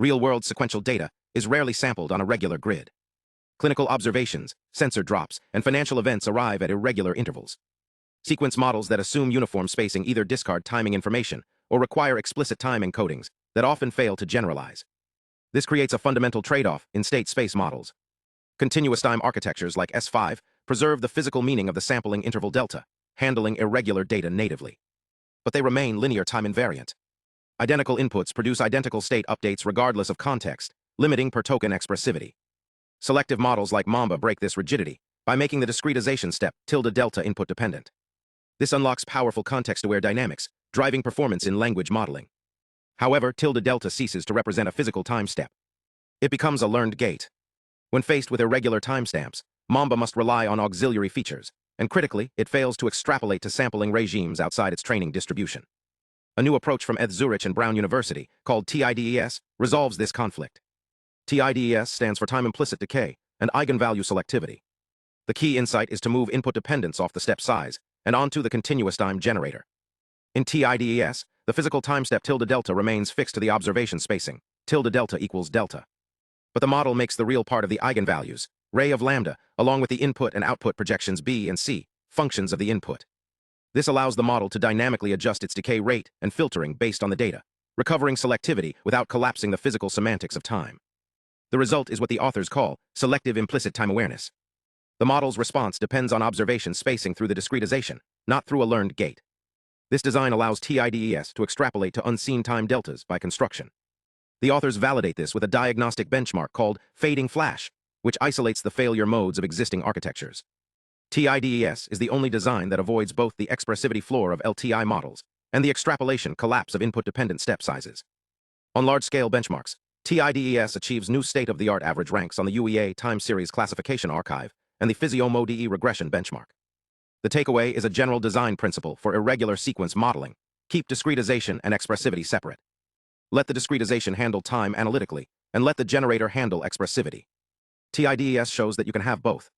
real-world sequential data, is rarely sampled on a regular grid. Clinical observations, sensor drops, and financial events arrive at irregular intervals. Sequence models that assume uniform spacing either discard timing information or require explicit time encodings that often fail to generalize. This creates a fundamental trade-off in state space models. Continuous time architectures like S5 preserve the physical meaning of the sampling interval delta, handling irregular data natively. But they remain linear time invariant. Identical inputs produce identical state updates regardless of context, limiting per-token expressivity. Selective models like Mamba break this rigidity by making the discretization step tilde-delta input dependent. This unlocks powerful context-aware dynamics, driving performance in language modeling. However, tilde-delta ceases to represent a physical time step. It becomes a learned gate. When faced with irregular timestamps, Mamba must rely on auxiliary features, and critically, it fails to extrapolate to sampling regimes outside its training distribution. A new approach from ETH Zurich and Brown University, called TIDES, resolves this conflict. TIDES stands for Time-Implicit Decay and Eigenvalue Selectivity. The key insight is to move input dependence off the step size and onto the continuous time generator. In TIDES, the physical time step tilde-delta remains fixed to the observation spacing, tilde-delta equals delta. But the model makes the real part of the eigenvalues, ray of lambda, along with the input and output projections b and c, functions of the input. This allows the model to dynamically adjust its decay rate and filtering based on the data, recovering selectivity without collapsing the physical semantics of time. The result is what the authors call selective implicit time awareness. The model's response depends on observation spacing through the discretization, not through a learned gate. This design allows TIDES to extrapolate to unseen time deltas by construction. The authors validate this with a diagnostic benchmark called fading flash, which isolates the failure modes of existing architectures. TIDES is the only design that avoids both the expressivity floor of LTI models and the extrapolation collapse of input-dependent step sizes. On large-scale benchmarks, TIDES achieves new state-of-the-art average ranks on the UEA time series classification archive and the Physiome-ODE regression benchmark. The takeaway is a general design principle for irregular sequence modeling. Keep discretization and expressivity separate. Let the discretization handle time analytically, and let the generator handle expressivity. TIDES shows that you can have both.